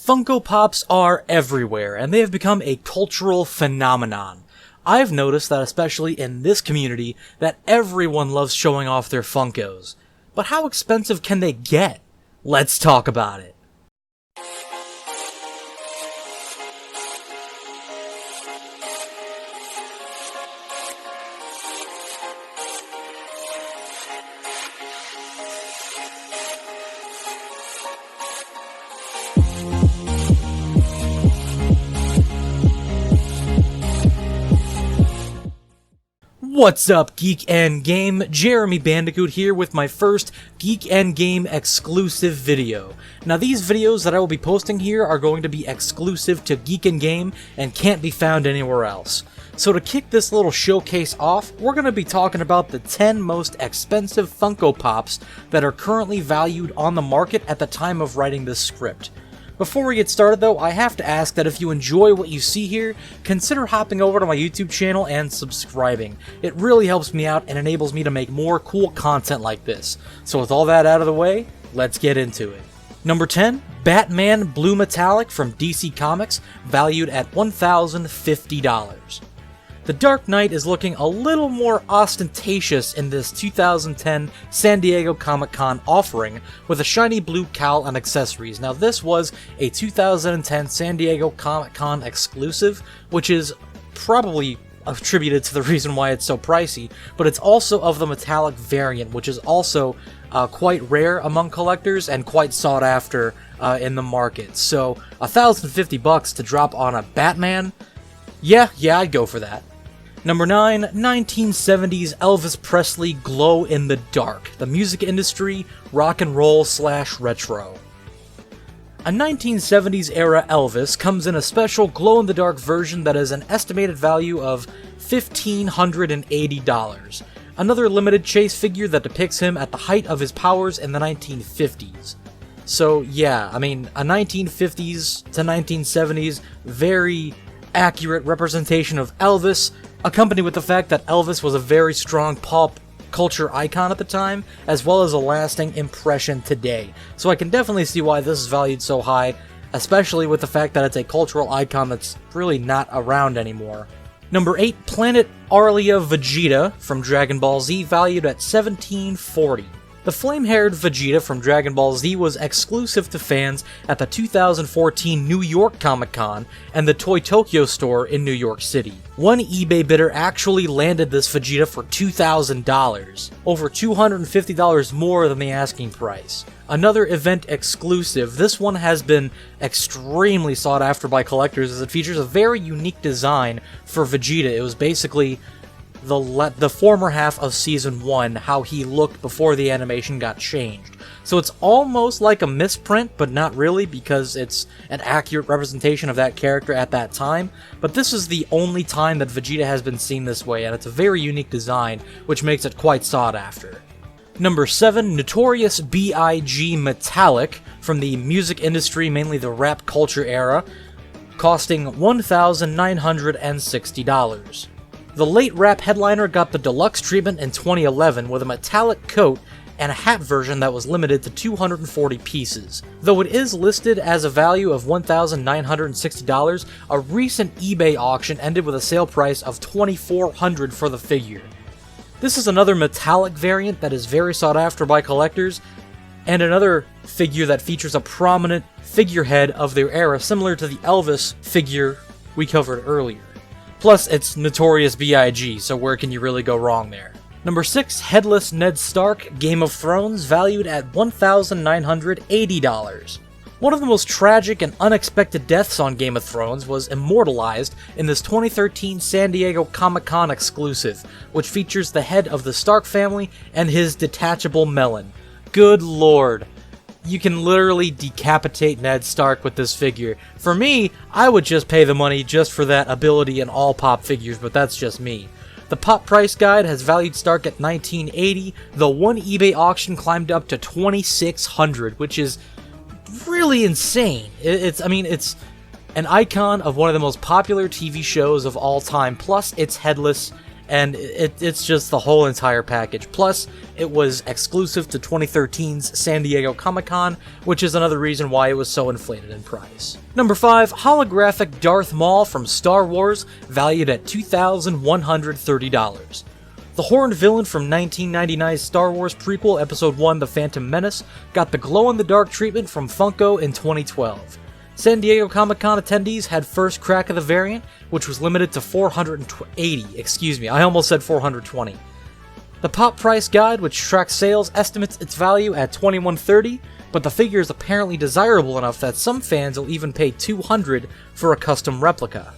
Funko Pops are everywhere, and they have become a cultural phenomenon. I've noticed that especially in this community, that everyone loves showing off their Funkos. But how expensive can they get? Let's talk about it. What's up, Geek and Game? Jeremy Bandicoot here with my first Geek and Game exclusive video. Now, these videos that I will be posting here are going to be exclusive to Geek and Game and can't be found anywhere else. So to kick this little showcase off, we're going to be talking about the 10 most expensive Funko Pops that are currently valued on the market at the time of writing this script. Before we get started though, I have to ask that if you enjoy what you see here, consider hopping over to my YouTube channel and subscribing. It really helps me out and enables me to make more cool content like this. So with all that out of the way, let's get into it. Number 10, Batman Blue Metallic from DC Comics, valued at $1,050. The Dark Knight is looking a little more ostentatious in this 2010 San Diego Comic-Con offering with a shiny blue cowl and accessories. Now this was a 2010 San Diego Comic-Con exclusive, which is probably attributed to the reason why it's so pricey, but it's also of the metallic variant, which is also quite rare among collectors and quite sought after in the market. So $1,050 to drop on a Batman? Yeah, I'd go for that. Number 9, 1970s Elvis Presley Glow in the Dark, the music industry, rock and roll / retro. A 1970s era Elvis comes in a special glow-in-the-dark version that has an estimated value of $1,580. Another limited chase figure that depicts him at the height of his powers in the 1950s. So yeah, I mean, a 1950s to 1970s, very accurate representation of Elvis, accompanied with the fact that Elvis was a very strong pop culture icon at the time, as well as a lasting impression today. So I can definitely see why this is valued so high, especially with the fact that it's a cultural icon that's really not around anymore. Number 8, Planet Arlia Vegeta from Dragon Ball Z, valued at $1,740. The flame-haired Vegeta from Dragon Ball Z was exclusive to fans at the 2014 New York Comic-Con and the Toy Tokyo store in New York City. One eBay bidder actually landed this Vegeta for $2,000, over $250 more than the asking price. Another event exclusive, this one has been extremely sought after by collectors as it features a very unique design for Vegeta. It was basically the former half of Season 1, how he looked before the animation got changed. So it's almost like a misprint, but not really, because it's an accurate representation of that character at that time. But this is the only time that Vegeta has been seen this way, and it's a very unique design, which makes it quite sought after. Number 7, Notorious B.I.G. Metallic from the music industry, mainly the rap culture era, costing $1,960. The late rap headliner got the deluxe treatment in 2011 with a metallic coat and a hat version that was limited to 240 pieces. Though it is listed as a value of $1,960, a recent eBay auction ended with a sale price of $2,400 for the figure. This is another metallic variant that is very sought after by collectors, and another figure that features a prominent figurehead of their era, similar to the Elvis figure we covered earlier. Plus, it's Notorious B.I.G., so where can you really go wrong there? Number 6, Headless Ned Stark, Game of Thrones, valued at $1,980. One of the most tragic and unexpected deaths on Game of Thrones was immortalized in this 2013 San Diego Comic-Con exclusive, which features the head of the Stark family and his detachable melon. Good lord. You can literally decapitate Ned Stark with this figure. For me, I would just pay the money just for that ability in all pop figures, but that's just me. The pop price guide has valued Stark at $1,980, though one eBay auction climbed up to $2,600, which is really insane. It's an icon of one of the most popular TV shows of all time, plus it's headless, and it's just the whole entire package. Plus, it was exclusive to 2013's San Diego Comic-Con, which is another reason why it was so inflated in price. Number 5, holographic Darth Maul from Star Wars, valued at $2,130. The horned villain from 1999's Star Wars prequel Episode 1 The Phantom Menace got the glow-in-the-dark treatment from Funko in 2012. San Diego Comic-Con attendees had first crack of the variant, which was limited to 480, I almost said 420. The Pop Price Guide, which tracks sales, estimates its value at $2,130, but the figure is apparently desirable enough that some fans will even pay $200 for a custom replica.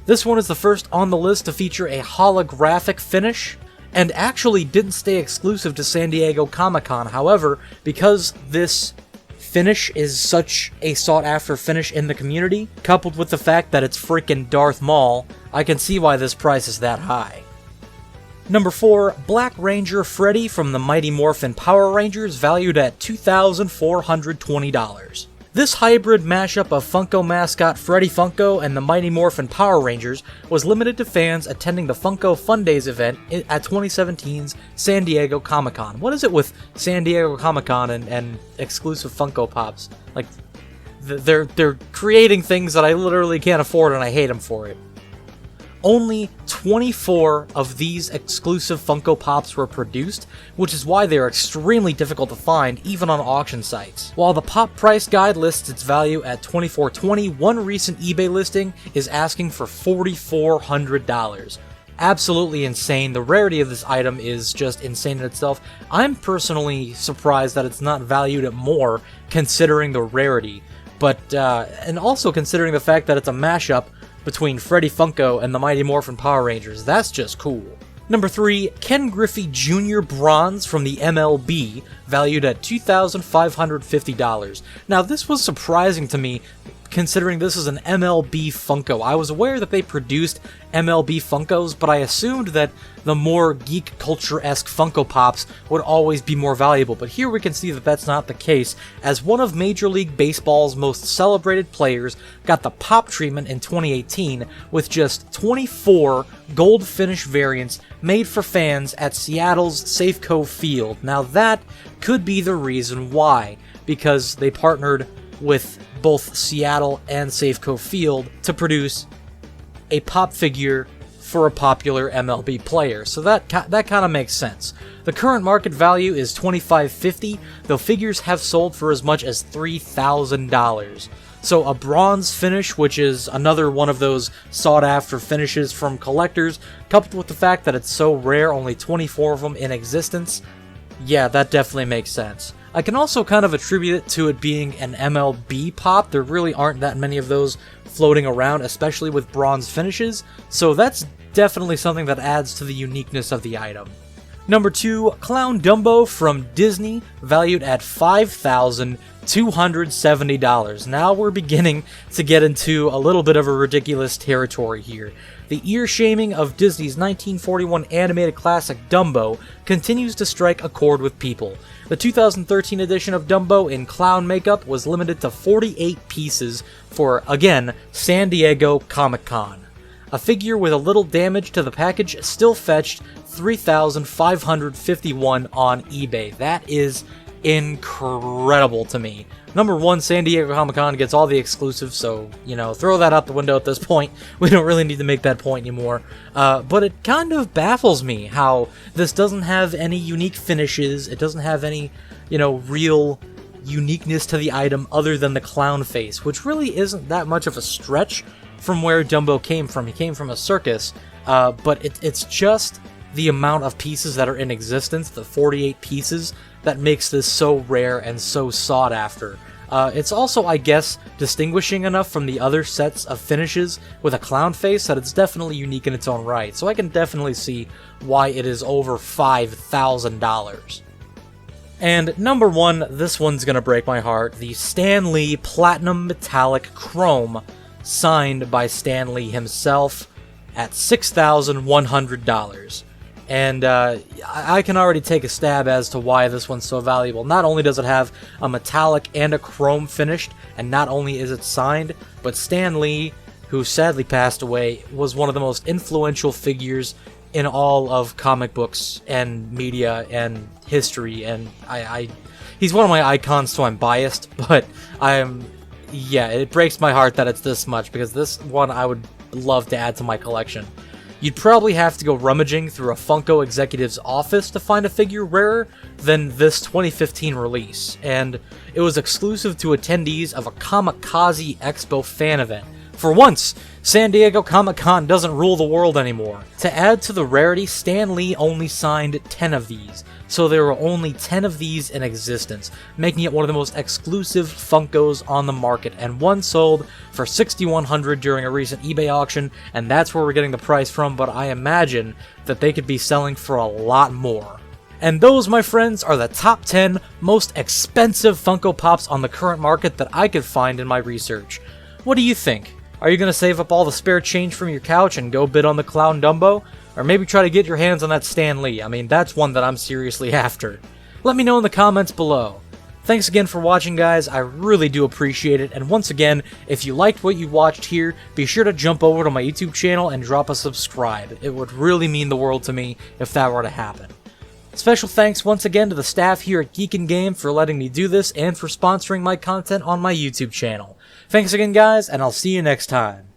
This one is the first on the list to feature a holographic finish, and actually didn't stay exclusive to San Diego Comic-Con. However, because this finish is such a sought-after finish in the community, coupled with the fact that it's freaking Darth Maul, I can see why this price is that high. Number 4, Black Ranger Freddy from the Mighty Morphin Power Rangers, valued at $2,420. This hybrid mashup of Funko mascot Freddy Funko and the Mighty Morphin Power Rangers was limited to fans attending the Funko Fun Days event at 2017's San Diego Comic-Con. What is it with San Diego Comic-Con and exclusive Funko Pops? Like, they're creating things that I literally can't afford, and I hate them for it. Only 24 of these exclusive Funko Pops were produced, which is why they are extremely difficult to find even on auction sites. While the Pop Price Guide lists its value at $2,420, one recent eBay listing is asking for $4,400. Absolutely insane. The rarity of this item is just insane in itself. I'm personally surprised that it's not valued at more considering the rarity, but and also considering the fact that it's a mashup between Freddy Funko and the Mighty Morphin Power Rangers. That's just cool. Number 3, Ken Griffey Jr. Bronze from the MLB, valued at $2,550. Now, this was surprising to me, considering this is an MLB Funko. I was aware that they produced MLB Funkos, but I assumed that the more geek culture-esque Funko Pops would always be more valuable, but here we can see that that's not the case, as one of Major League Baseball's most celebrated players got the Pop treatment in 2018 with just 24 gold finish variants made for fans at Seattle's Safeco Field. Now that could be the reason why, because they partnered with both Seattle and Safeco Field to produce a pop figure for a popular MLB player. So that kind of makes sense. The current market value is $2,550, though figures have sold for as much as $3,000. So a bronze finish, which is another one of those sought-after finishes from collectors, coupled with the fact that it's so rare, only 24 of them in existence, yeah, that definitely makes sense. I can also kind of attribute it to it being an MLB pop. There really aren't that many of those floating around, especially with bronze finishes, so that's definitely something that adds to the uniqueness of the item. Number 2, Clown Dumbo from Disney, valued at $5,270. Now we're beginning to get into a little bit of a ridiculous territory here. The ear-shaming of Disney's 1941 animated classic Dumbo continues to strike a chord with people. The 2013 edition of Dumbo in clown makeup was limited to 48 pieces for, again, San Diego Comic-Con. A figure with a little damage to the package still fetched $3,551 on eBay. That is incredible to me. Number 1, San Diego Comic-Con gets all the exclusives, so, you know, throw that out the window at this point. We don't really need to make that point anymore. But it kind of baffles me how this doesn't have any unique finishes. It doesn't have any, you know, real uniqueness to the item other than the clown face, which really isn't that much of a stretch from where Dumbo came from. He came from a circus, but it's just the amount of pieces that are in existence, the 48 pieces, that makes this so rare and so sought after. It's also, I guess, distinguishing enough from the other sets of finishes with a clown face that it's definitely unique in its own right, so I can definitely see why it is over $5,000. And number 1, this one's gonna break my heart, the Stan Lee Platinum Metallic Chrome, signed by Stan Lee himself at $6,100. And I can already take a stab as to why this one's so valuable. Not only does it have a metallic and a chrome finished, and not only is it signed, but Stan Lee, who sadly passed away, was one of the most influential figures in all of comic books and media and history, and he's one of my icons, so I'm biased, but yeah, it breaks my heart that it's this much, because this one I would love to add to my collection. You'd probably have to go rummaging through a Funko executive's office to find a figure rarer than this 2015 release, and it was exclusive to attendees of a Kamikaze Expo fan event. For once, San Diego Comic-Con doesn't rule the world anymore. To add to the rarity, Stan Lee only signed 10 of these, so there were only 10 of these in existence, making it one of the most exclusive Funkos on the market, and one sold for $6,100 during a recent eBay auction, and that's where we're getting the price from, but I imagine that they could be selling for a lot more. And those, my friends, are the top 10 most expensive Funko Pops on the current market that I could find in my research. What do you think? Are you going to save up all the spare change from your couch and go bid on the Clown Dumbo? Or maybe try to get your hands on that Stan Lee? I mean, that's one that I'm seriously after. Let me know in the comments below. Thanks again for watching, guys. I really do appreciate it. And once again, if you liked what you watched here, be sure to jump over to my YouTube channel and drop a subscribe. It would really mean the world to me if that were to happen. Special thanks once again to the staff here at Geek&Game for letting me do this and for sponsoring my content on my YouTube channel. Thanks again, guys, and I'll see you next time.